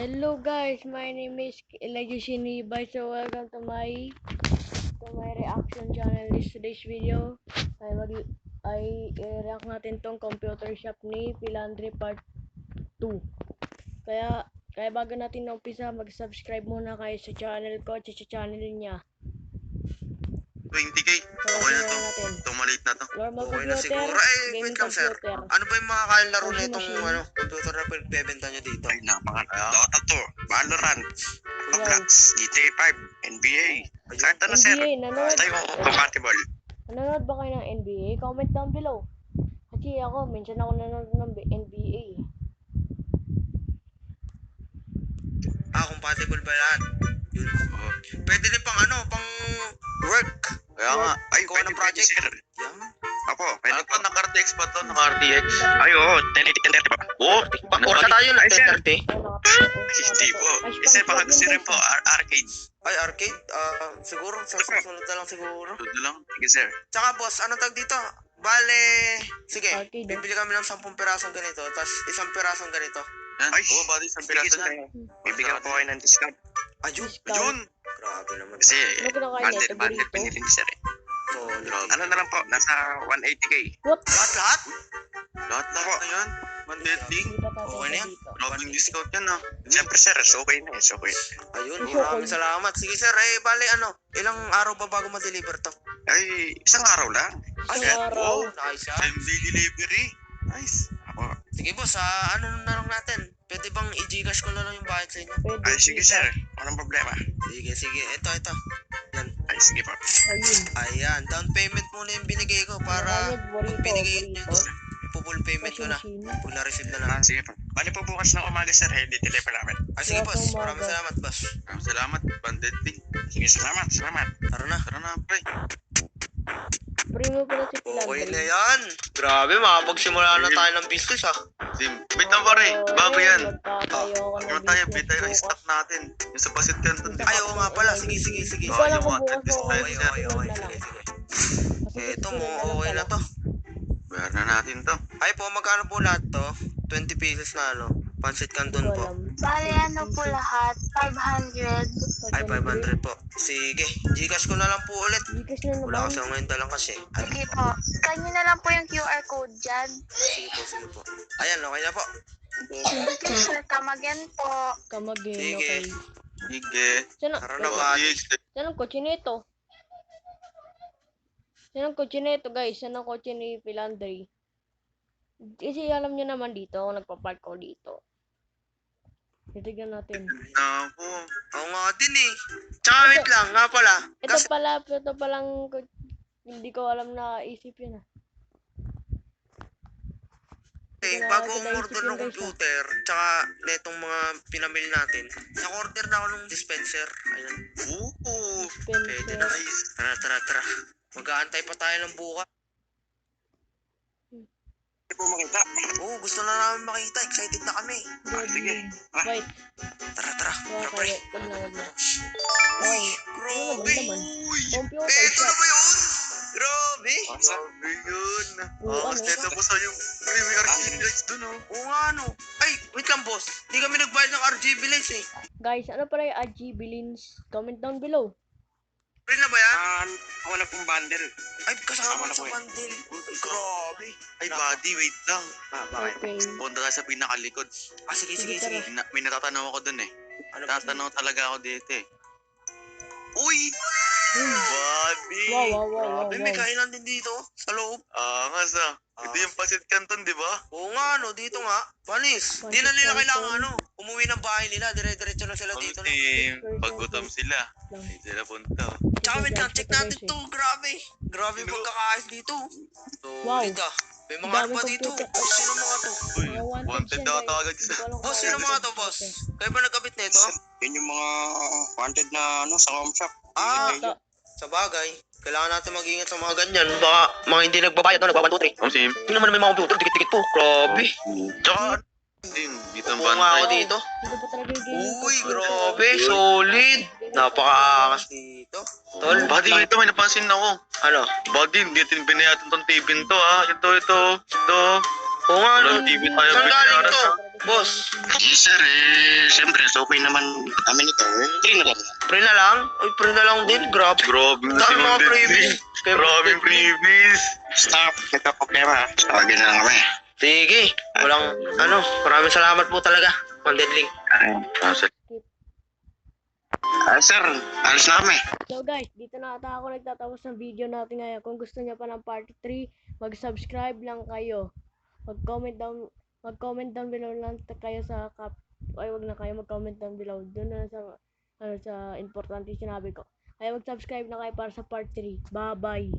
Hello guys, my name is Elijah Sinibay. So welcome to my reaction channel. Today's video ay react natin tong computer shop ni Philandre part 2. Kaya bago natin na umpisa, mag-subscribe muna kayo sa channel ko at sa channel niya. 20k. Okay na to. Itong maliit na to. Normal Okay na computer, siguro. Ay, gaming wait lang sir. computer. Ano ba yung mga kalaro na Washing itong machine. computer na pinagbebenta nyo dito? Ay, Dota 2, Valorant, Yan. Roblox, GTA 5, NBA. Kahit ano sir. NBA, nanonood, Basta yung compatible. nanonood ba kayo ng NBA? Comment down below. Kasi ako, minsan ako nanonood ng NBA. Compatible ba yan? Yun. Pwede rin pang pang work. Kaya nga. Ay, Ikaw pwede ng project. sir. Yan. Apo, pwede po. Naka-RTX pa to, naka-RTX. Ay, oo. 1030 pa. Oo. Pag-order tayo na, Ay, sir. 1030. Hindi po. Kasi baka gusto rin po, arcade. Ay, arcade? Siguro, sa susunod na lang siguro. Doon na lang. Sige sir. Tsaka boss, ano tag dito? Bale, sige, Arcade, bibili kami ng 10 pirasong ganito, tapos 1 pirasong ganito. Yan. Ay, oo, bali, isang piraso na. Bibigyan ko po kayo ng discount. Ayun, Ayun. grabe naman. Kasi, Ano kinakain nito? banded Burrito? pinili ni sir eh. Solid. Ano na lang po, nasa 180k. What? Lahat? Lahat na yan. Bandeding. Hindi pa Okay na yan. dito. Grabing discount yan ah. Siyempre sir, so okay na eh. So okay. Ayun, Ay, maraming okay. salamat. Sige sir, bale ilang araw ba bago ma-deliver to? Ay, isang araw lang. Isang Ayan. araw. Oh, Nice ah. same day delivery. Nice. Ako. Sige boss, ano na lang natin? Pwede bang i-gcash ko na lang yung bayad sa inyo? Pwede. Ay, sige sir. Walang problema. Sige. Ito. Yan. Ay, sige po. Ayun. Ayan, down payment muna yung binigay ko para Bayad, burrito, pag binigay nyo burrito. ito, full payment ko Washing na. machine. Pag na-receive na lang. Sige po. Bali po bukas ng umaga sir, hindi deliver namin. Sige Bukas boss, ng umaga. maraming salamat boss. Salamat, bandeding. Sige, salamat. Tara na. Tara na, pre. Primo pala si Okay na Philandre. yan. Grabe, makapagsimula na tayo ng business ah. Wait lang pare, bago yan. Magtatayo ako Ano ng tayo, business tayo bukas. stock natin. Yung sa Pasit Canton, di ba? Ay, oo nga pala. Sige. Hindi ko alam kung bukas this o time, Okay. Sige. Ito mo, okay na to. Bayaran na natin to. Ay po, magkano po lahat to? 20 pieces na Pancit Canton po. Bale, ano po lahat? 500. Ay, 500 po. Sige, Gcash ko na lang po ulit. Gcash na Wala naman. kasi ako ngayon dalang kasi. Ay, Sige po. Scan nyo na lang po yung QR code dyan. sige po. Ayan, okay na po. Thank you, sir. Kamagyan po. Kamagin, Sige. okay. Sige. Tara na ba? Saan ang kotse nito? Saan ang kotse nito, guys? Saan ang kotse ni Philandre? Kasi alam nyo naman dito, ako nagpapark ko dito. Titignan natin. Ako. Oo nga din eh. Tsaka wait lang, nga pala. Ito palang, hindi ko alam na isip yun ah. Bago order ng computer, tsaka netong mga pinamili natin, naka-order na ako ng dispenser. Ayan. Oo. Pwede na. Tara. Mag-aantay pa tayo ng bukas. Hindi po makita. Oo, gusto na namin makita. Excited na kami. Sige. Wait, Tara. kaya Tara, pre. wag na. Uy, Ano grabe. naman? Uy. Computer Ito na shop. ba yun? Grabe. Sabi yun. Oo, ano? Ito po sa yung may RGB lights dun oh. Oo nga ano. Ay, wait lang boss. Hindi kami nagbayad ng RGB lights eh. Guys, ano pala yung RGB lens? Comment down below. Free na ba yan? Ako na pong bundle. Ay, kasama na sa po eh. bundle. Uy, grabe. Ay, buddy, wait lang. Okay. Punta ka sa pinakalikod. Sige. Sige, May natatanaw ako dun eh. Ano ba? Tatanong talaga ako dito eh. Uy! Buddy! Wow. Grabe, may kainan din dito sa loob. Angas ah. Ito yung Pasit Canton, di ba? Oo nga, dito nga. Panis. Di na nila kailangan umuwi ng bahay nila. Dire-diretso na sila Ang dito. team, paggutom sila. Lang. Ay, sila punta. Tsaka wait lang, check natin to. Grabe. Grabe yung pagkakaayos dito. Wow. Solid ah. May mga Dami ano ba dito? computer. Boss, sino mga to? Uy, Mga wanted yan, na guys. tawagad Hindi sa... ko alam kung Boss, sino ano mga yan. to, boss? Kayo ba nagkabit nito? Yun yung mga wanted na sa home shop. Ito. Sa bagay. Kailangan natin mag-ingat sa mga ganyan. Baka mga hindi nagbabayad na nagbaban 2-3. Sim. Hindi naman may mga computer, dikit-dikit po. Grabe. Tsaka, din, dito ang Oo nga ako bantay. dito. Dito pa talaga yung gaming Uy, computer. grabe. Solid. Napakaangas dito. Tol, Buddy, ito may napansin ako. ano? Buddy, hindi natin binayatan tong TV to ah. Ito. Oo nga, Walang TV tayo Saan galing binayaran to? sa... Boss, Yes sir, siyempre, so okay naman kami nito. Free na lang. pre na lang? Uy, pre na lang din. Grabe. Grabe Dami mga freebies. Grabe freebies. Stop, ito problema. Tawagin na lang kami. Sige. Walang, maraming salamat po talaga. Mang Deadling. Sir, alis na kami. So guys, dito na ata ako nagtatapos ng video natin ngayon. Kung gusto niyo pa ng part 3, mag-subscribe lang kayo. Mag-comment down below lang kayo sa ay wag na kayo mag-comment down below. Doon na sa importante sinabi ko. Kaya mag-subscribe na kayo para sa part 3. Bye-bye.